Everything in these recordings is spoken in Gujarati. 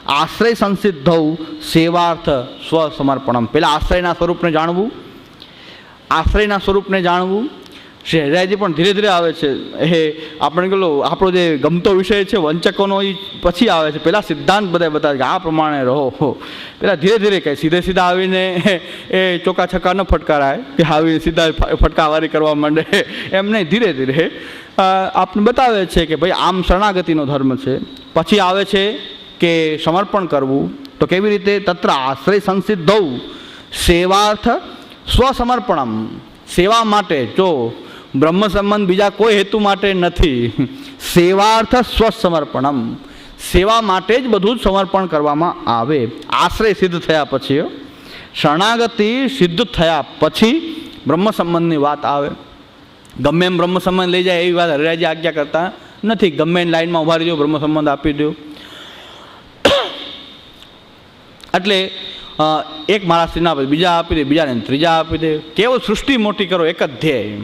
આશ્રય સંસિદ્ધૌ સેવાર્થ સ્વસમર્પણમ. પહેલાં આશ્રયના સ્વરૂપને જાણવું, આશ્રયના સ્વરૂપને જાણવું. શ્રી હરિરાયજી પણ ધીરે ધીરે આવે છે. એ આપણે પેલો આપણો જે ગમતો વિષય છે વંચકોનો, એ પછી આવે છે. પહેલાં સિદ્ધાંત બધા બતાવે કે આ પ્રમાણે રહો. પહેલાં ધીરે ધીરે કહે, સીધે સીધા આવીને એ ચોકા છક્કા ન ફટકારાય કે આવીને સીધા ફટકાવારી કરવા માંડે, એમ નહીં. ધીરે ધીરે આપણને બતાવે છે કે ભાઈ આમ શરણાગતિનો ધર્મ છે. પછી આવે છે કે સમર્પણ કરવું. તો કેવી રીતે? તત્ર આશ્રય સંસિદ્ધૌ સેવાર્થ સ્વસમર્પણમ. સેવા માટે, જો બ્રહ્મ સંબંધ બીજા કોઈ હેતુ માટે નથી. સેવાર્થ સ્વસમર્પણમ, સેવા માટે જ બધું જ સમર્પણ કરવામાં આવે. આશ્રય સિદ્ધ થયા પછી, શરણાગતિ સિદ્ધ થયા પછી બ્રહ્મ સંબંધની વાત આવે. ગમે એમ બ્રહ્મ સંબંધ લઈ જાય એવી વાત હરિરાયજી આજ્ઞા કરતા નથી. ગમે એની લાઈનમાં ઉભા રહીજો, બ્રહ્મ સંબંધ આપી દો. એટલે એક મહારાષ્ટ્રી ના આપે, બીજા આપી દે, બીજાને ત્રીજા આપી દે. કેવો સૃષ્ટિ મોટી કરો, એક જ ધ્યેય.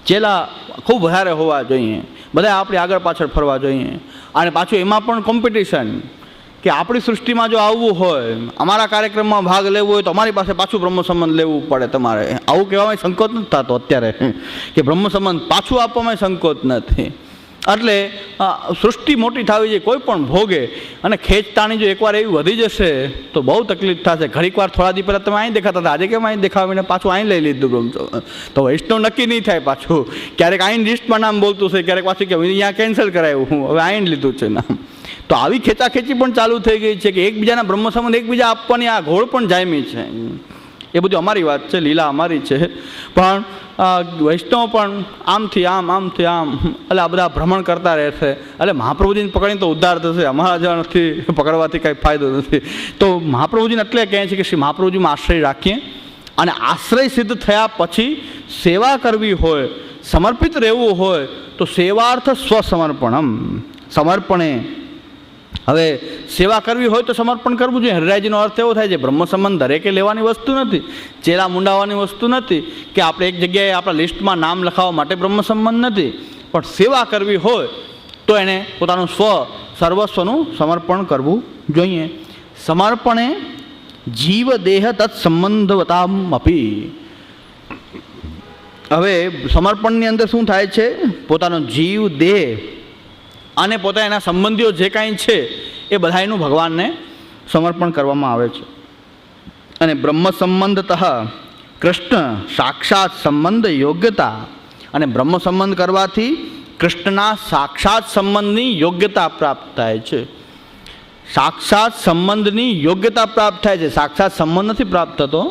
ચેલા ખૂબ વધારે હોવા જોઈએ, બધા આપણી આગળ પાછળ ફરવા જોઈએ. અને પાછું એમાં પણ કોમ્પિટિશન, કે આપણી સૃષ્ટિમાં જો આવવું હોય, અમારા કાર્યક્રમમાં ભાગ લેવો હોય તો અમારી પાસે પાછું બ્રહ્મ સંબંધ લેવું પડે તમારે. આવું કહેવામાં સંકોચ નથી થતો અત્યારે કે બ્રહ્મ સંબંધ પાછું આપવામાં સંકોચ નથી. એટલે સૃષ્ટિ મોટી થવી જોઈએ કોઈ પણ ભોગે. અને ખેંચતાણી જો એકવાર એવી વધી જશે તો બહુ તકલીફ થશે. ઘડીક વાર થોડા દિવસ પહેલાં તમે અહીં દેખાતા હતા, આજે કેમ અહીં દેખાવીને પાછું અહીં લઈ લીધું. તો વૈષ્ણવ નક્કી નહીં થાય પાછું. ક્યારેક અહીં લિસ્ટમાં નામ બોલતું છે, ક્યારેક પાછું કે અહીંયા કેન્સલ કરાયું, હું હવે અહીં લીધું છે નામ. તો આવી ખેંચાખેંચી પણ ચાલુ થઈ ગઈ છે કે એકબીજાના બ્રહ્મ સંબંધ એકબીજા આપવાની આ ઘોળ પણ જામી છે. એ બધું અમારી વાત છે, લીલા અમારી છે. પણ વૈષ્ણવ પણ આમથી આમ, આમથી આમ, એટલે આ બધા ભ્રમણ કરતા રહેશે. એટલે મહાપ્રભુજીને પકડીને તો ઉદ્ધાર થશે, અમારા જવાથી પકડવાથી કંઈ ફાયદો નથી. તો મહાપ્રભુજીને એટલે કહે છે કે શ્રી મહાપ્રભુજીમાં આશ્રય રાખીએ. અને આશ્રય સિદ્ધ થયા પછી સેવા કરવી હોય, સમર્પિત રહેવું હોય તો સેવાર્થ સ્વસમર્પણમ. સમર્પણે, હવે સેવા કરવી હોય તો સમર્પણ કરવું જોઈએ. હરિરાયજીનો અર્થ એવો થાય છે બ્રહ્મ સંબંધ દરેકે લેવાની વસ્તુ નથી, ચેલા મુંડાવાની વસ્તુ નથી, કે આપણે એક જગ્યાએ આપણા લિસ્ટમાં નામ લખાવવા માટે બ્રહ્મ સંબંધ નથી. પણ સેવા કરવી હોય તો એને પોતાનું સર્વસ્વનું સમર્પણ કરવું જોઈએ. સમર્પણે જીવ દેહ તત્ સંબંધવતામ અપી. હવે સમર્પણની અંદર શું થાય છે? પોતાનો જીવ, દેહ અને પોતા એના સંબંધીઓ જે કાંઈ છે એ બધાયનું ભગવાનને સમર્પણ કરવામાં આવે છે. અને બ્રહ્મ સંબંધતઃ કૃષ્ણ સાક્ષાત સંબંધ યોગ્યતા. અને બ્રહ્મ સંબંધ કરવાથી કૃષ્ણના સાક્ષાત સંબંધની યોગ્યતા પ્રાપ્ત થાય છે. સાક્ષાત સંબંધની યોગ્યતા પ્રાપ્ત થાય છે. સાક્ષાત સંબંધ નથી પ્રાપ્ત થતો,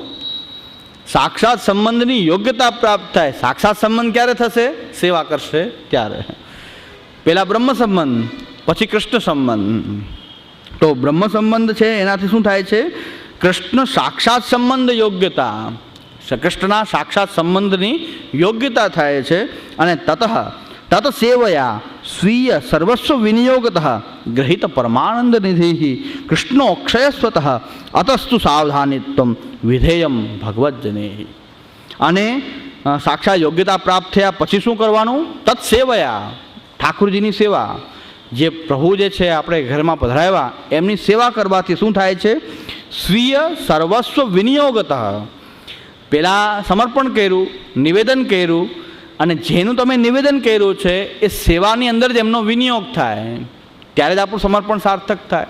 સાક્ષાત સંબંધની યોગ્યતા પ્રાપ્ત થાય. સાક્ષાત સંબંધ ક્યારે થશે? સેવા કરશે ત્યારે. પહેલાં બ્રહ્મ સંબંધ, પછી કૃષ્ણ સંબંધ. તો બ્રહ્મ સંબંધ છે એનાથી શું થાય છે? કૃષ્ણ સાક્ષાત સંબંધ યોગ્યતા, કૃષ્ણના સાક્ષાત સંબંધની યોગ્યતા થાય છે. અને તત સેવયા સ્વીય સર્વસ્વ વિનિયોગત ગૃહિત પરમાનંદ નિધિ કૃષ્ણો અક્ષયસ્વત અતસ્તુ સાવધાનિત્વમ વિધેયમ ભગવદ્જને. અને સાક્ષાત યોગ્યતા પ્રાપ્ત થયા પછી શું કરવાનું? તત સેવયા, ઠાકુરજીની સેવા. જે પ્રભુ જે છે આપણે ઘરમાં પધરાવ્યા એમની સેવા કરવાથી શું થાય છે? સ્વીય સર્વસ્વ વિનિયોગત. પહેલાં સમર્પણ કર્યું, નિવેદન કર્યું, અને જેનું તમે નિવેદન કર્યું છે એ સેવાની અંદર જ એમનો વિનિયોગ થાય, ત્યારે જ આપણું સમર્પણ સાર્થક થાય.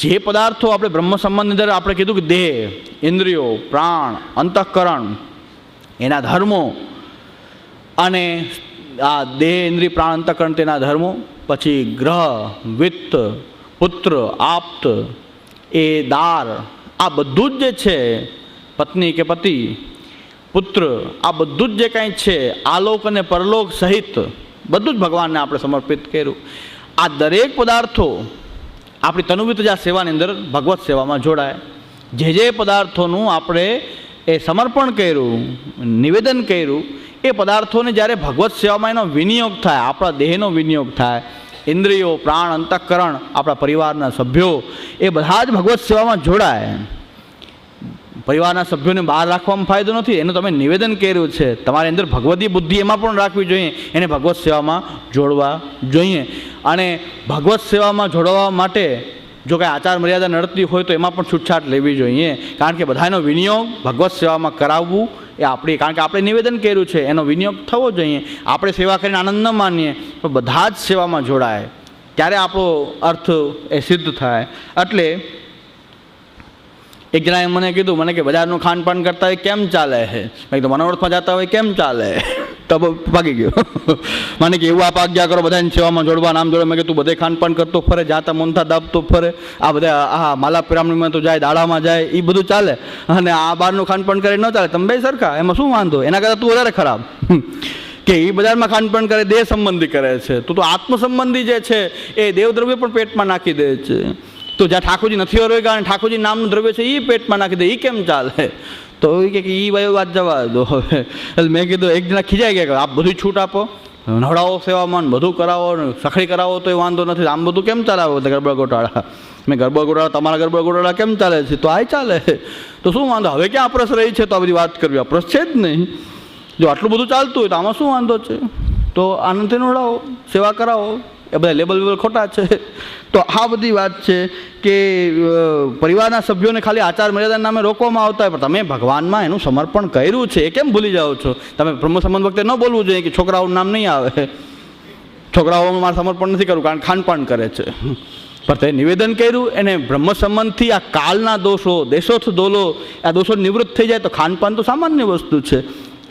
જે પદાર્થો આપણે બ્રહ્મ સંબંધની અંદર આપણે કીધું કે દેહ, ઇન્દ્રિયો, પ્રાણ, અંતઃકરણ, એના ધર્મો, અને આ દેહ, ઇન્દ્રિય, પ્રાણ, અંતઃકરણ તેના ધર્મો, પછી ગ્રહ, વિત્ત, પુત્ર, આપ્ત, એ દાર, આ બધું જ જે છે, પત્ની કે પતિ, પુત્ર, આ બધું જ જે કાંઈ છે આલોક અને પરલોક સહિત બધું જ ભગવાનને આપણે સમર્પિત કર્યું. આ દરેક પદાર્થો આપણી તનુવિત જ આ સેવાની અંદર ભગવત સેવામાં જોડાય. જે પદાર્થોનું આપણે એ સમર્પણ કર્યું, નિવેદન કર્યું, એ પદાર્થોને જ્યારે ભગવત સેવામાં એનો વિનિયોગ થાય, આપણા દેહનો વિનિયોગ થાય, ઇન્દ્રિયો, પ્રાણ, અંતઃકરણ, આપણા પરિવારના સભ્યો, એ બધા જ ભગવત સેવામાં જોડાય. પરિવારના સભ્યોને બહાર રાખવામાં ફાયદો નથી, એનું તમે નિવેદન કર્યું છે, તમારી અંદર ભગવદી બુદ્ધિ એમાં પણ રાખવી જોઈએ, એને ભગવત સેવામાં જોડવા જોઈએ. અને ભગવત સેવામાં જોડવા માટે જો કાંઈ આચાર મર્યાદા નડતી હોય તો એમાં પણ છૂટછાટ લેવી જોઈએ, કારણ કે બધાનો વિનિયોગ ભગવત સેવામાં કરાવવું એ આપણી, કારણ કે આપણે નિવેદન કર્યું છે એનો વિનિયોગ થવો જોઈએ. આપણે સેવા કરીને આનંદ ન માનીએ પણ બધા જ સેવામાં જોડાય ત્યારે આપણો અર્થ એ સિદ્ધ થાય. એટલે એક જણાએ મને કીધું, મને કે બજારનું ખાનપાન કરતા હોય કેમ ચાલે છે? મેં કીધું મનોરથમાં જતા હોય કેમ ચાલે? તો ભાગી ગયો. મને કે એવું આપ આજ્ઞા કરો બધાની સેવામાં જોડવા, નામ જોડે. મેં કે તું બધે ખાનપાન કરતો ફરે, જાતા મોનતા દાબતો ફરે, આ બધા આ માલા પિરામણીમાં તો જાય, દાડામાં જાય, એ બધું ચાલે, અને આ બહારનું ખાનપાન કરે ન ચાલે. તમે બે સરખા, એમાં શું વાંધો? એના કરતાં તું વધારે ખરાબ કે એ બજારમાં ખાનપાન કરે, દેહ સંબંધી કરે છે. તું તો આત્મ સંબંધી જે છે એ દેવદ્રવ્ય પણ પેટમાં નાખી દે છે. તો જ્યાં ઠાકોરજી નથી રોયગા અને ઠાકોરજી નામનું દ્રવ્ય છે એ પેટમાં નાખી દે, એ કેમ ચાલે? તો એ કે એ ભાઈ વાત જવા દો. એટલે મેં કીધું, એક જણા ખીજાઈ ગયા કે આપ બધું છૂટ આપો, નવડાવો સેવામાં, બધું કરાવો, સખડી કરાવો તો એ વાંધો નથી, આમ બધું કેમ ચાલે ગરબા ગોટાળા? મેં ગરબા ગોટાળા, તમારા ગરબા ગોટાળા કેમ ચાલે છે? તો આ ચાલે તો શું વાંધો? હવે ક્યાં અપરસ રહી છે? તો આ બધી વાત કરવી અપરસ છે જ નહીં. જો આટલું બધું ચાલતું હોય તો આમાં શું વાંધો છે? તો આનંદથી નવડાવો, સેવા કરાવો. એ બધા લેબલ ખોટા છે. તો આ બધી વાત છે કે પરિવારના સભ્યોને ખાલી આચાર મર્યાદાના નામે રોકવામાં આવતા હોય, પણ તમે ભગવાનમાં એનું સમર્પણ કર્યું છે એ કેમ ભૂલી જાઓ છો? તમે બ્રહ્મ સંબંધ વખતે ન બોલવું જોઈએ કે છોકરાઓનું નામ નહીં આવે, છોકરાઓમાં મારે સમર્પણ નથી કરવું કારણ ખાનપાન કરે છે. પણ તે નિવેદન કર્યું એને બ્રહ્મ સંબંધથી આ કાળના દોષો, દેશોથ દોલો, આ દોષો નિવૃત્ત થઈ જાય તો ખાનપાન તો સામાન્ય વસ્તુ છે.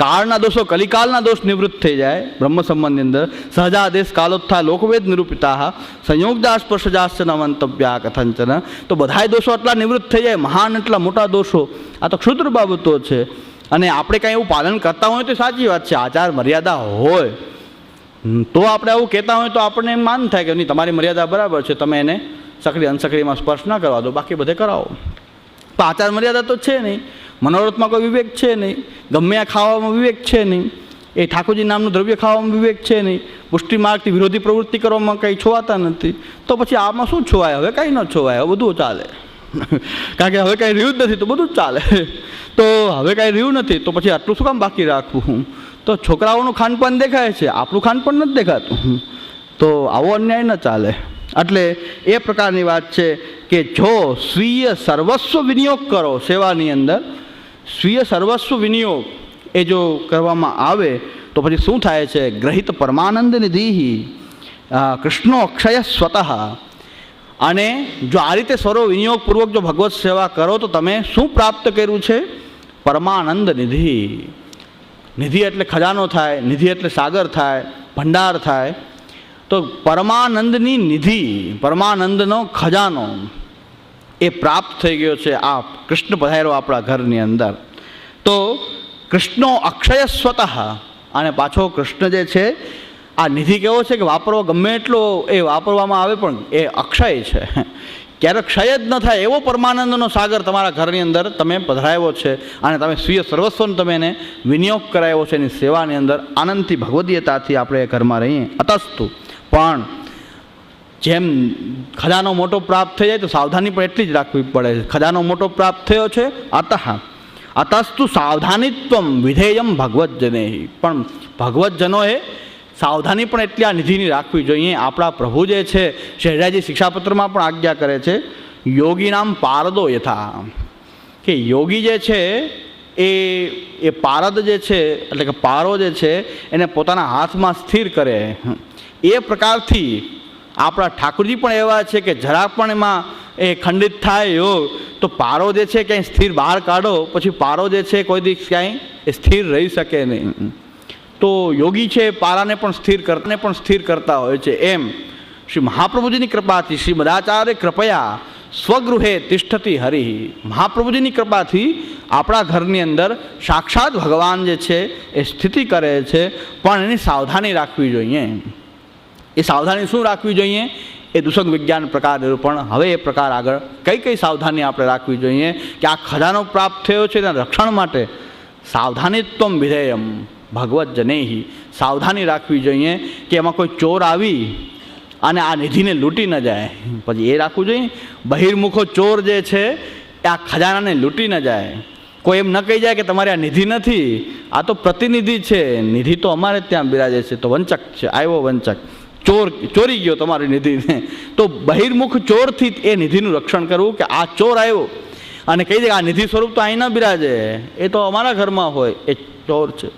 કાળના દોષો, કલિકાલના દોષ નિવૃત્ત થઈ જાય બ્રહ્મ સંબંધની અંદર. સહજાદેશ કાલોત્થા લોકવેદ નિરૂપિતા સંયોગદા સ્પર્શજાશ્ચ ન મંતવ્યા કથંચન. તો બધાય દોષો એટલા નિવૃત્ત થઈ જાય, મહાન એટલા મોટા દોષો. આ તો ક્ષુદ્ર બાબતો છે. અને આપણે કાંઈ એવું પાલન કરતા હોય તો સાચી વાત છે, આચાર મર્યાદા હોય તો આપણે આવું કહેતા હોય તો આપણને એમ માન થાય કે નહીં, તમારી મર્યાદા બરાબર છે, તમે એને સકડી અનસકડીમાં સ્પર્શ ના કરવા દો, બાકી બધે કરાવો. પણ આચાર મર્યાદા તો છે નહીં, મનોરથમાં કોઈ વિવેક છે નહીં, ગમે આ ખાવામાં વિવેક છે નહીં, એ ઠાકોરજી નામનું દ્રવ્ય ખાવામાં વિવેક છે નહીં, પુષ્ટિ માર્ગથી વિરોધી પ્રવૃત્તિ કરવામાં કંઈ છોવાતા નથી. તો પછી આમાં શું છોવાય? હવે કાંઈ ન છોવાય, હવે બધું ચાલે. કારણ કે હવે કાંઈ રહ્યું જ નથી તો બધું જ ચાલે. તો હવે કાંઈ રહ્યું નથી તો પછી આટલું શું કામ બાકી રાખવું? તો છોકરાઓનું ખાનપાન દેખાય છે, આપણું ખાનપાન નથી દેખાતું, તો આવો અન્યાય ન ચાલે. એટલે એ પ્રકારની વાત છે કે જો સ્વીય સર્વસ્વ વિનિયોગ કરો સેવાની અંદર, સ્વીય સર્વસ્વ વિનિયોગ એ જો કરવામાં આવે તો પછી શું થાય છે? ગ્રહિત પરમાનંદ નિધિ કૃષ્ણો અક્ષય સ્વતઃ. અને જો આ રીતે સર્વ વિનિયોગપૂર્વક જો ભગવત સેવા કરો તો તમે શું પ્રાપ્ત કર્યું છે? પરમાનંદ નિધિ. નિધિ એટલે ખજાનો થાય, નિધિ એટલે સાગર થાય, ભંડાર થાય. તો પરમાનંદની નિધિ, પરમાનંદનો ખજાનો એ પ્રાપ્ત થઈ ગયો છે. આ કૃષ્ણ પધાર્યો આપણા ઘરની અંદર. તો કૃષ્ણો અક્ષય સ્વતઃ. અને પાછો કૃષ્ણ જે છે આ નિધિ કેવો છે કે વાપરવો ગમે એટલો એ વાપરવામાં આવે પણ એ અક્ષય છે, ક્યારેક ક્ષય જ ન થાય એવો પરમાનંદનો સાગર તમારા ઘરની અંદર તમે પધરાવ્યો છે. અને તમે સ્વીય સર્વસ્વનો તમે એને વિનિયોગ કરાવ્યો છે એની સેવાની અંદર. આનંદથી ભગવદીયતાથી આપણે ઘરમાં રહીએ અતસ્તુ. પણ જેમ ખજાનો મોટો પ્રાપ્ત થઈ જાય તો સાવધાની પણ એટલી જ રાખવી પડે છે. ખજાનો મોટો પ્રાપ્ત થયો છે અતસ્તુ સાવધાનીત્વમ વિધેયમ ભગવતજને. પણ ભગવતજનોએ સાવધાની પણ એટલી આ નિધિની રાખવી જોઈએ. આપણા પ્રભુ જે છે શહેરાજી શિક્ષાપત્રમાં પણ આજ્ઞા કરે છે, યોગી નામ પારદો યથા, કે યોગી જે છે એ પારદ જે છે એટલે કે પારો જે છે એને પોતાના હાથમાં સ્થિર કરે. એ પ્રકારથી આપણા ઠાકોરજી પણ એવા છે કે જરા પણ એમાં એ ખંડિત થાય યોગ તો પારો જે છે ક્યાંય સ્થિર બહાર કાઢો પછી પારો જે છે કોઈ દિવસ ક્યાંય સ્થિર રહી શકે નહીં. તો યોગી છે પારાને પણ સ્થિર કરતા હોય છે. એમ શ્રી મહાપ્રભુજીની કૃપાથી, શ્રી મદાચાર્ય કૃપયા સ્વગૃહે તિષ્ઠતી હરિ. મહાપ્રભુજીની કૃપાથી આપણા ઘરની અંદર સાક્ષાત ભગવાન જે છે એ સ્થિતિ કરે છે. પણ એની સાવધાની રાખવી જોઈએ. એ સાવધાની શું રાખવી જોઈએ? એ દુષક વિજ્ઞાન પ્રકાર નિરૂપણ. હવે એ પ્રકાર આગળ કઈ સાવધાની આપણે રાખવી જોઈએ કે આ ખજાનો પ્રાપ્ત થયો છે તેના રક્ષણ માટે સાવધાનીત્વમ વિધેયમ ભગવત જનેહી. સાવધાની રાખવી જોઈએ કે એમાં કોઈ ચોર આવી અને આ નિધિને લૂંટી ન જાય. પછી એ રાખવું જોઈએ બહિર્મુખો ચોર જે છે એ આ ખજાનાને લૂંટી ન જાય. કોઈ એમ ન કહી જાય કે તમારી આ નિધિ નથી, આ તો પ્રતિનિધિ છે, નિધિ તો અમારે ત્યાં બિરાજે છે, તો વંચક છે, આવ્યો વંચક. ચોરી ગયો તમારી નિધિને, તો બહિર્મુખ ચોરથી એ નિધિનું રક્ષણ કરવું કે આ ચોર આવ્યો અને કહી દે આ નિધિ સ્વરૂપ તો અહીં ન બિરાજે, એ તો અમારા ઘરમાં હોય, એ ચોર છે.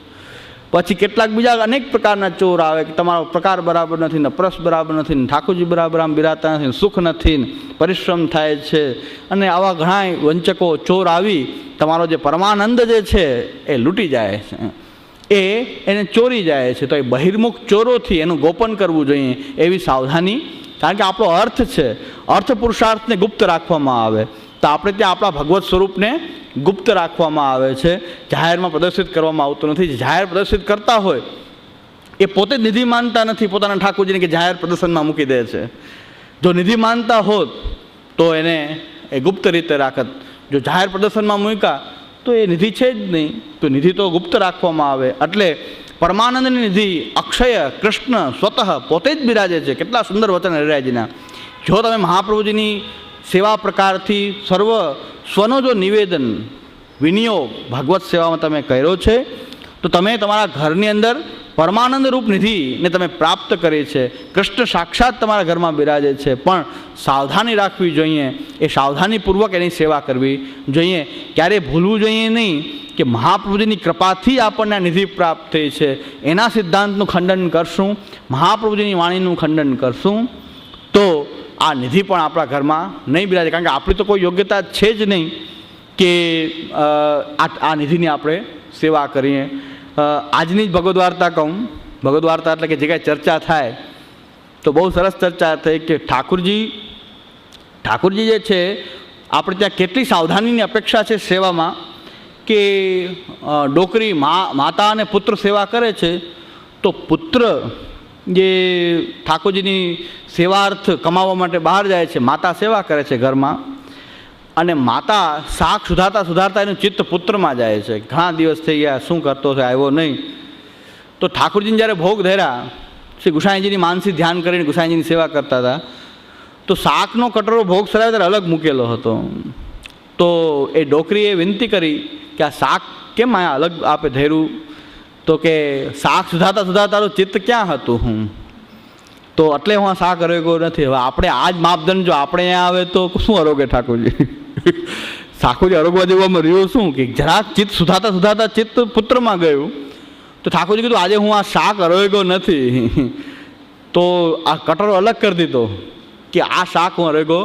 પછી કેટલાક બીજા અનેક પ્રકારના ચોર આવે કે તમારો પ્રકાર બરાબર નથી, ને પ્રસ બરાબર નથી, ને ઠાકોરજી બરાબર આમ બિરાતા નથી, સુખ નથી, પરિશ્રમ થાય છે, અને આવા ઘણા વંચકો ચોર આવી તમારો જે પરમાનંદ જે છે એ લૂંટી જાય છે, એને ચોરી જાય છે. તો એ બહિર્મુખ ચોરોથી એનું ગોપન કરવું જોઈએ એવી સાવધાની, કારણ કે આપણો અર્થ છે, અર્થ પુરુષાર્થને ગુપ્ત રાખવામાં આવે, તો આપણે ત્યાં આપણા ભગવત સ્વરૂપને ગુપ્ત રાખવામાં આવે છે, જાહેરમાં પ્રદર્શિત કરવામાં આવતું નથી. જાહેર પ્રદર્શિત કરતા હોય એ પોતે જ નિધિ માનતા નથી પોતાના ઠાકોરજીને કે જાહેર પ્રદર્શનમાં મૂકી દે છે. જો નિધિ માનતા હોત તો એને એ ગુપ્ત રીતે રાખત. જો જાહેર પ્રદર્શનમાં મૂક્યા તો એ નિધિ છે જ નહીં, તો નિધિ તો ગુપ્ત રાખવામાં આવે. એટલે પરમાનંદની નિધિ અક્ષય કૃષ્ણ સ્વતઃ પોતે જ બિરાજે છે. કેટલા સુંદર વચન હરિરાયજીના. જો તમે મહાપ્રભુજીની સેવા પ્રકારથી સર્વ સ્વનો જો નિવેદન વિનિયોગ ભગવત સેવામાં તમે કર્યો છે, તો તમે તમારા ઘરની અંદર પરમાનંદ રૂપ નિધિને તમે પ્રાપ્ત કરી છે. કૃષ્ણ સાક્ષાત તમારા ઘરમાં બિરાજે છે, પણ સાવધાની રાખવી જોઈએ, એ સાવધાનીપૂર્વક એની સેવા કરવી જોઈએ. ક્યારેય ભૂલવું જોઈએ નહીં કે મહાપ્રભુજીની કૃપાથી આપણને આ નિધિ પ્રાપ્ત થઈ છે, એના સિદ્ધાંતનું ખંડન કરશું, મહાપ્રભુજીની વાણીનું ખંડન કરશું, તો આ નિધિ પણ આપણા ઘરમાં નહીં બિરાજે. કારણ કે આપણી તો કોઈ યોગ્યતા છે જ નહીં કે આ નિધિની આપણે સેવા કરીએ. આજની જ ભગવદ્ વાર્તા કહું. ભગવદ્ વાર્તા એટલે કે જે કાંઈ ચર્ચા થાય તો બહુ સરસ ચર્ચા થઈ કે ઠાકુરજી જે છે આપણે ત્યાં કેટલી સાવધાનીની અપેક્ષા છે સેવામાં, કે ડોકરી માતા અને પુત્ર સેવા કરે છે, તો પુત્ર જે ઠાકોરજીની સેવાર્થ કમાવા માટે બહાર જાય છે, માતા સેવા કરે છે ઘરમાં, અને માતા શાક સુધારતા એનું ચિત્ત પુત્રમાં જાય છે. ઘણા દિવસ થઈ ગયા, શું કરતો છે, આવ્યો નહીં. તો ઠાકોરજીને જ્યારે ભોગ ધર્યા, શ્રી ગુસાઈજીની માનસી ધ્યાન કરીને ગુસાઈજીની સેવા કરતા હતા, તો શાકનો કટોરો ભોગ સરાવ્યો ત્યારે અલગ મૂકેલો હતો. તો એ ડોકરીએ વિનંતી કરી કે આ શાક કેમ આ અલગ આપે ધર્યું? તો કે શાક સુધારતા ચિત્ત ક્યાં હતું તો એટલે હું આ શાક અરોગ્યો નથી. હવે આપણે આ જ માપદંડ જો આપણે અહીંયા આવે તો શું અરોગે ઠાકોરજી? ઠાકોરજી અરોગવા જેવામાં રહ્યું શું કે જરાક ચિત્ત સુધારતા ચિત્ત પુત્રમાં ગયું. તો ઠાકોરજી કીધું આજે હું આ શાક અરોગ્યો નથી, તો આ કટોરો અલગ કરી દીધો કે આ શાક હું અરોગ્યો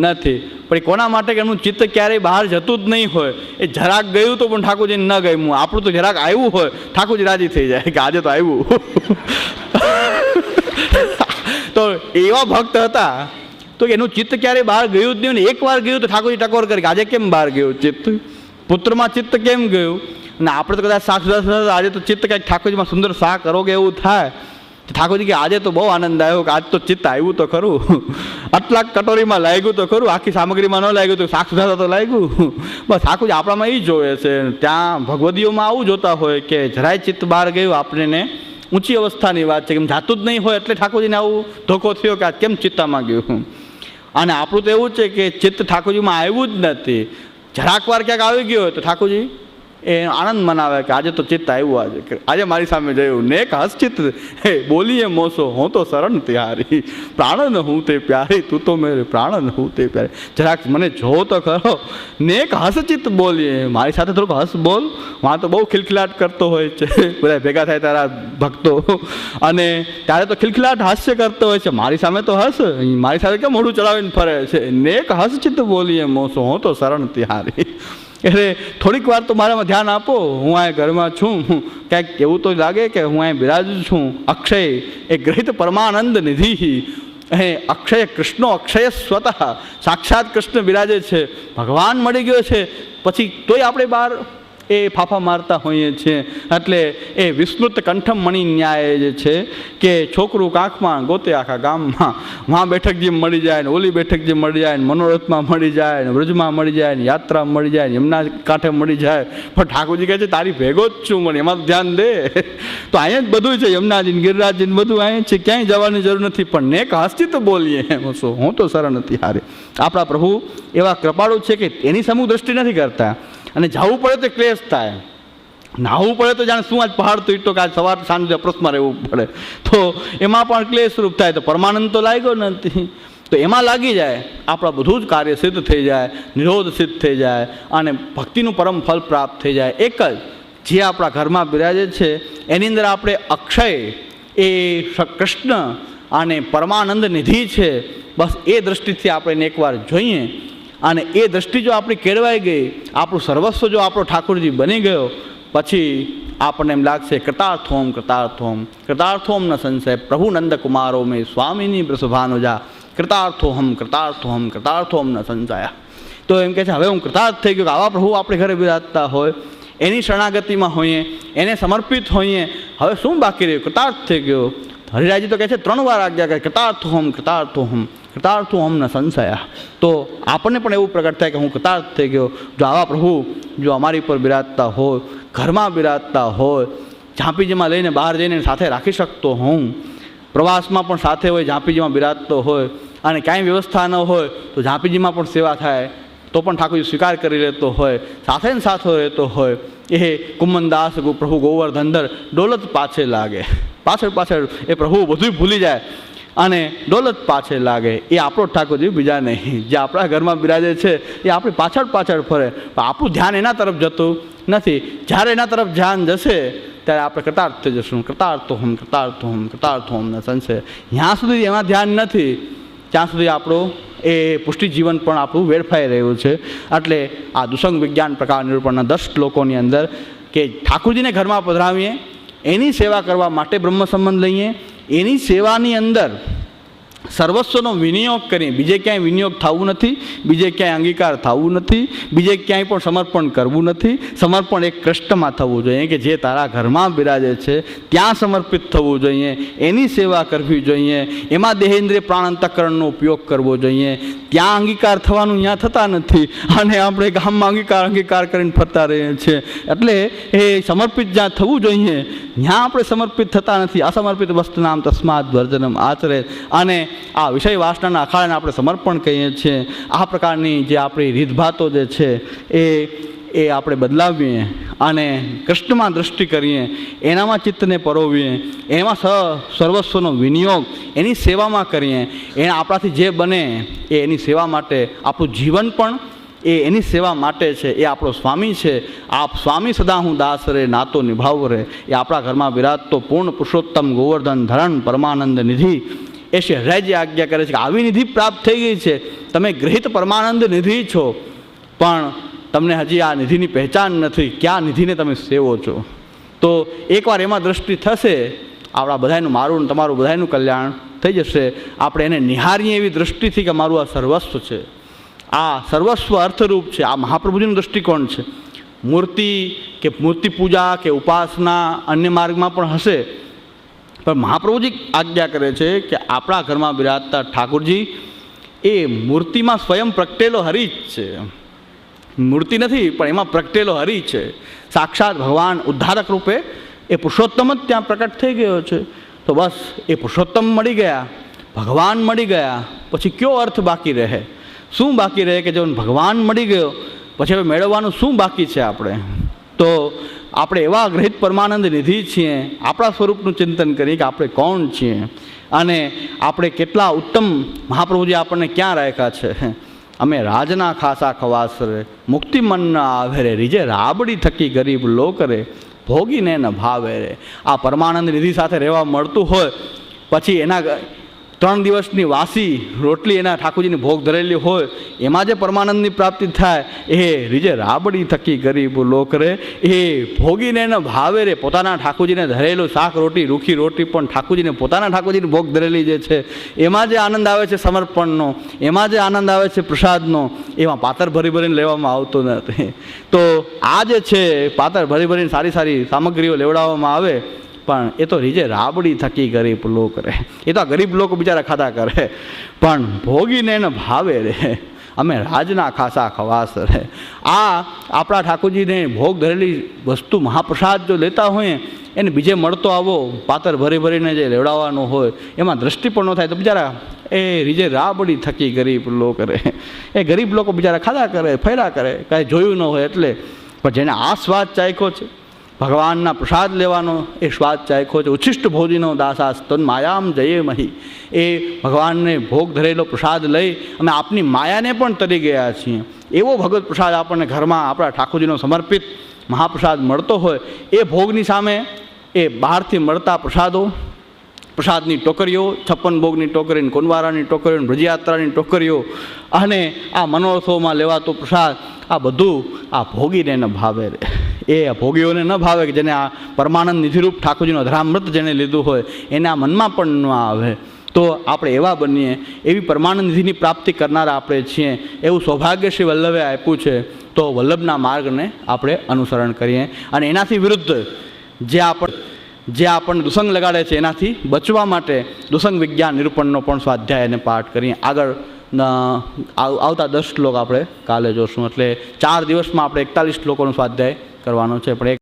નથી. પણ એ કોના માટે કે એમનું ચિત્ત ક્યારેય બહાર જતું જ નહીં હોય. એ જરાક ગયું તો પણ ઠાકોરજીને ન ગયું. આપણું તો જરાક આવ્યું હોય ઠાકોરજી રાજી થઈ જાય કે આજે તો આવ્યું. તો એવા ભક્ત હતા તો એનું ચિત્ત ક્યારેય બહાર ગયું જ નહીં. ને એકવાર ગયું તો ઠાકોરજી ટકોર કરી કે આજે કેમ બહાર ગયું ચિત્ત, પુત્રમાં ચિત્ત કેમ ગયું? અને આપણે તો કદાચ શાક સુધારતા આજે તો ચિત્ત કંઈક ઠાકોરજીમાં સુંદર શાક કરોગે એવું થાય. ઠાકોરજી કે આજે તો બહુ આનંદ આવ્યો કે આજ તો ચિત્ત આવ્યું તો ખરું, આટલા કટોરીમાં લાગ્યું તો ખરું, આખી સામગ્રીમાં ન લાગ્યું તો શાક સુધારતા તો લાગ્યું. બસ ઠાકોરજી આપણામાં એ જોવે છે. ત્યાં ભગવદીઓમાં આવું જોતા હોય કે જરાય ચિત્ત બહાર ગયું આપણને ઊંચી અવસ્થાની વાત છે, કેમ જાતું જ નહીં હોય એટલે ઠાકોરજીને આવું ધોકો થયો કે આ કેમ ચિત્તામાં ગયું. અને આપણું તો એવું છે કે ચિત્ત ઠાકોરજીમાં આવ્યું જ નથી. જરાક વાર ક્યાંક આવી ગયો હોય તો ઠાકોરજી એ આનંદ મનાવે કે આજે તો ચિત્ત આવ્યું, આજે મારી સામે જયું ને એક હસચિત્ત હે બોલીએ મોસો હું તો શરણ તિહારી, પ્રાણન હું તે પ્યારી તું તો મેરે પ્રાણન હું તે પ્યારી. જરાક મને જો તો ખરો ને એક હસચિત્ત બોલીએ, મારી સાથે થોડુંક હસ બોલ. વાં તો બહુ ખિલખિલાટ કરતો હોય છે, બધા ભેગા થાય તારા ભક્તો, અને ત્યારે તો ખિલખિલાટ હાસ્ય કરતો હોય છે. મારી સામે તો હસ, મારી સાથે કેમ મોઢું ચડાવીને ફરે છે. ને એક હસચિત્ત બોલીએ મોસો હું તો શરણ તિહારી. એટલે થોડીક વાર તો મારામાં ધ્યાન આપો. હું અહીં ઘરમાં છું, ક્યાંક એવું તો લાગે કે હું અહીં બિરાજું છું. અક્ષય એ ગ્રહિત પરમાનંદ નિધિ, અક્ષય કૃષ્ણો અક્ષય સ્વતઃ, સાક્ષાત કૃષ્ણ બિરાજે છે, ભગવાન મળી ગયો છે. પછી તોય આપણે બહાર એ ફાફા મારતા હોઈએ છીએ. એટલે એ વિસ્તૃત કંઠમ મણી ન્યાય જે છે કે છોકરું કાંખમાં ગોતે આખા ગામમાં, માં બેઠક જેમ મળી જાય ને ઓલી બેઠક જેમ મળી જાય ને મનોરથમાં મળી જાય ને વ્રજમાં મળી જાય ને યાત્રામાં મળી જાય ને એમના કાંઠે મળી જાય. પણ ઠાકોરજી કહે છે તારી ભેગો જ છું, મને એમાં ધ્યાન દે. તો અહીંયા જ બધું છે, યમુનાજી ગિરિરાજજી બધું અહીંયા છે, ક્યાંય જવાની જરૂર નથી. પણ નેક હસ્તી તો બોલીએ હું તો શરણ નથી હારે. આપણા પ્રભુ એવા કૃપાળુ છે કે એની સમૂહ દ્રષ્ટિ નથી કરતા, અને જવું પડે તો ક્લેશ થાય. નાહવું પડે તો જાણે શું આજ પહાડ તૂટ્યો કે આજ સવાર સાંજે અપરસમાં રહેવું પડે, તો એમાં પણ ક્લેશરૂપ થાય. તો પરમાનંદ તો લાગ્યો નથી, તો એમાં લાગી જાય આપણા બધું જ કાર્ય સિદ્ધ થઈ જાય, નિરોધ સિદ્ધ થઈ જાય અને ભક્તિનું પરમ ફલ પ્રાપ્ત થઈ જાય. એક જ જે આપણા ઘરમાં બિરાજે છે એની અંદર આપણે અક્ષય એ કૃષ્ણ અને પરમાનંદ નિધિ છે, બસ એ દ્રષ્ટિથી આપણે એને એકવાર જોઈએ અને એ દ્રષ્ટિ જો આપણી કેળવાઈ ગઈ, આપણું સર્વસ્વ જો આપણો ઠાકોરજી બની ગયો, પછી આપણને એમ લાગશે કૃતાર્થોમ કૃતાર્થોમ કૃતાર્થોમ ન સંશય પ્રભુ નંદ કુમારો મેં સ્વામીની બ્રસભાનુજા કૃતાર્થોહમ કૃતાર્થોહમ કૃતાર્થોમ ન સંશયા. તો એમ કહે છે હવે હું કૃતાર્થ થઈ ગયો કે આવા પ્રભુ આપણે ઘરે બિરાજતા હોય, એની શરણાગતિમાં હોઈએ, એને સમર્પિત હોઈએ, હવે શું બાકી રહ્યું? કૃતાર્થ થઈ ગયો. હરિરાયજી તો કહે છે 3 વાર આજ્ઞા કરે કૃતાર્થોહમ કૃતાર્થોહમ કૃતાર્થોહમ ન સંશયા. તો આપણને પણ એવું પ્રગટ થાય કે હું કૃતાર્થ થઈ ગયો. જો આવા પ્રભુ જો અમારી પર બિરાજતા હોય, ઘરમાં બિરાજતા હોય, ઝાંપીજીમાં લઈને બહાર જઈને સાથે રાખી શકતો હું, પ્રવાસમાં પણ સાથે હોય, ઝાંપીજીમાં બિરાજતો હોય અને ક્યાંય વ્યવસ્થા ન હોય તો ઝાંપીજીમાં પણ સેવા થાય તો પણ ઠાકોરજી સ્વીકાર કરી લેતો હોય, સાથે ને સાથો રહેતો હોય. એ કુમનદાસ પ્રભુ ગોવર્ધનધર ડોલત પાછે લાગે, પાછળ પાછળ એ પ્રભુ બધું ભૂલી જાય અને ડોલત પાછે લાગે. એ આપણો ઠાકોરજી બીજા નહીં. જે આપણા ઘરમાં બિરાજે છે એ આપણી પાછળ પાછળ ફરે, પણ આપણું ધ્યાન એના તરફ જતું નથી. જ્યારે એના તરફ ધ્યાન જશે ત્યારે આપણે કૃતાર્થ થઈ જશું. કૃતાર્થોહમ કૃતાર્થોહમ કૃતાર્થોહમ ન સંશય. જ્યાં સુધી એમાં ધ્યાન નથી ત્યાં સુધી આપણું એ પુષ્ટિ જીવન પણ આપણું વેડફાઈ રહ્યું છે. એટલે આ દુસંગ વિજ્ઞાન પ્રકાર નિરૂપણના 10 શ્લોકોની અંદર કે ઠાકોરજીને ઘરમાં પધરાવીએ, એની સેવા કરવા માટે બ્રહ્મ સંબંધ લઈએ, એની સેવાની અંદર સર્વસ્વનો વિનિયોગ કરીએ. બીજે ક્યાંય વિનિયોગ થવું નથી, બીજે ક્યાંય અંગીકાર થવું નથી, બીજે ક્યાંય પણ સમર્પણ કરવું નથી. સમર્પણ એક કૃષ્ણમાં થવું જોઈએ કે જે તારા ઘરમાં બિરાજે છે ત્યાં સમર્પિત થવું જોઈએ, એની સેવા કરવી જોઈએ, એમાં દેહેન્દ્રિય પ્રાણ અંતઃકરણનો ઉપયોગ કરવો જોઈએ. ત્યાં અંગીકાર થવાનું ત્યાં થતા નથી અને આપણે ગામમાં અંગીકાર કરીને ફરતા રહીએ છીએ. એટલે એ સમર્પિત જ્યાં થવું જોઈએ ત્યાં આપણે સમર્પિત થતા નથી. અસમર્પિત વસ્તુનામ તસ્માદ વર્જનમ આચરે. અને આ વિષય વાસનાના અખાડાને આપણે સમર્પણ કહીએ છીએ. આ પ્રકારની જે આપણી રીતભાતો જે છે એ આપણે બદલાવીએ અને કૃષ્ણમાં દૃષ્ટિ કરીએ, એનામાં ચિત્તને પરોવીએ, એમાં સર્વસ્વનો વિનિયોગ એની સેવામાં કરીએ. એને આપણાથી જે બને એ એની સેવા માટે આપણું જીવન પણ એ એની સેવા માટે છે. એ આપણો સ્વામી છે. આપ સ્વામી સદા હું દાસ રે નાતો નિભાવ રે. એ આપણા ઘરમાં બિરાજતો પૂર્ણ પુરુષોત્તમ ગોવર્ધન ધરણ પરમાનંદ નિધિ એ શહેરાજી આજ્ઞા કરે છે કે આવી નિધિ પ્રાપ્ત થઈ ગઈ છે, તમે ગૃહિત પરમાનંદ નિધિ છો, પણ તમને હજી આ નિધિની પહેચાન નથી, ક્યાં નિધિને તમે સેવો છો. તો એકવાર એમાં દૃષ્ટિ થશે, આપણા બધાનું, મારું તમારું બધાનું કલ્યાણ થઈ જશે. આપણે એને નિહારીએ એવી દૃષ્ટિથી કે મારું આ સર્વસ્વ છે, આ સર્વસ્વ અર્થરૂપ છે. આ મહાપ્રભુજીનો દૃષ્ટિકોણ છે. મૂર્તિ કે મૂર્તિ પૂજા કે ઉપાસના અન્ય માર્ગમાં પણ હશે, પણ મહાપ્રભુજી આજ્ઞા કરે છે કે આપણા ઘરમાં બિરાજતા ઠાકોરજી એ મૂર્તિમાં સ્વયં પ્રગટેલો હરિ જ છે. મૂર્તિ નથી પણ એમાં પ્રગટેલો હરિ છે. સાક્ષાત ભગવાન ઉદ્ધારક રૂપે એ પુરુષોત્તમ જ ત્યાં પ્રકટ થઈ ગયો છે. તો બસ એ પુરુષોત્તમ મળી ગયા, ભગવાન મળી ગયા, પછી કયો અર્થ બાકી રહે? શું બાકી રહે કે જો ભગવાન મળી ગયો પછી હવે મેળવવાનું શું બાકી છે? તો આપણે એવા ગ્રહિત પરમાનંદ નિધિ છીએ. આપણા સ્વરૂપનું ચિંતન કરીએ કે આપણે કોણ છીએ અને આપણે કેટલા ઉત્તમ મહાપ્રભુજી આપણને ક્યાં રાખ્યા છે. અમે રાજના ખાસા ખવાસ રે, મુક્તિ મન ન આવે રે, રીજે રાબડી થકી ગરીબ લોક રે, ભોગીને ન ભાવે રે. આ પરમાનંદ નિધિ સાથે રહેવા મળતું હોય પછી એના 3 દિવસની વાસી રોટલી એના ઠાકોરજીની ભોગ ધરેલી હોય એમાં જે પરમાનંદની પ્રાપ્તિ થાય એ રીજે રાબડી થકી ગરીબ લોક રે, એ ભોગીને ન ભાવે રે. પોતાના ઠાકોરજીને ધરેલું શાક રોટી, રૂખી રોટી પણ ઠાકોરજીને પોતાના ઠાકોરજીની ભોગ ધરેલી જે છે એમાં જે આનંદ આવે છે સમર્પણનો, એમાં જે આનંદ આવે છે પ્રસાદનો, એમાં પાતર ભરી ભરીને લેવામાં આવતો નથી. તો આ જે છે પાતર ભરી ભરીને સારી સારી સામગ્રીઓ લેવડાવવામાં આવે, પણ એ તો રીજે રાબડી થકી ગરીબ લોક રે. એ તો આ ગરીબ લોકો બિચારા ખાધા કરે, પણ ભોગીને ન ભાવે રે, અમે રાજના ખાસા ખવાસ રે. આ આપણા ઠાકોરજીને ભોગ ધરેલી વસ્તુ મહાપ્રસાદ જો લેતા હોઈએ, એને બીજે મળતો આવો પાતર ભરી ભરીને જે લેવડાવવાનો હોય એમાં દૃષ્ટિ પણ ન થાય તો બિચારા એ રીજે રાબડી થકી ગરીબ લોક રે. એ ગરીબ લોકો બિચારા ખાધા કરે, ફર્યા કરે, કાંઈ જોયું ન હોય એટલે. પણ જેને આ સ્વાદ ચાખ્યો છે, ભગવાનના પ્રસાદ લેવાનો એ સ્વાદ ચાખ્યો છે. ઉચ્છિષ્ટ ભોજીનો દાસાસ તન માયામ જયે મહી. એ ભગવાનને ભોગ ધરેલો પ્રસાદ લઈ અમે આપની માયાને પણ તરી ગયા છીએ. એવો ભગવત પ્રસાદ આપણને ઘરમાં આપણા ઠાકોરજીનો સમર્પિત મહાપ્રસાદ મળતો હોય, એ ભોગની સામે એ બહારથી મળતા પ્રસાદની ટોકરીઓ, 56 ભોગની ટોકરી, કોનવારાની ટોકરીઓ, બ્રજયાત્રાની ટોકરીઓ અને આ મનોરથોમાં લેવાતો પ્રસાદ, આ બધું આ ભોગીને ન ભાવે રે. એ ભોગીઓને ન ભાવે કે જેને આ પરમાનંદ નિધિરૂપ ઠાકોરજીનો અધરામૃત જેને લીધું હોય એને આ મનમાં પણ ન આવે. તો આપણે એવા બનીએ, એવી પરમાનંદ નિધિની પ્રાપ્તિ કરનારા આપણે છીએ. એવું સૌભાગ્ય શ્રી વલ્લભે આપ્યું છે. તો વલ્લભના માર્ગને આપણે અનુસરણ કરીએ અને એનાથી વિરુદ્ધ જે આપણને દુસંગ લગાડે છે એનાથી બચવા માટે દુસંગ વિજ્ઞાન નિરૂપણનો પણ સ્વાધ્યાય અને પાઠ કરીએ. આગળ આવતા 10 શ્લોક આપણે કાલે જોશું. એટલે 4 દિવસમાં આપણે 41 શ્લોકોનો સ્વાધ્યાય કરવાનો છે. પણ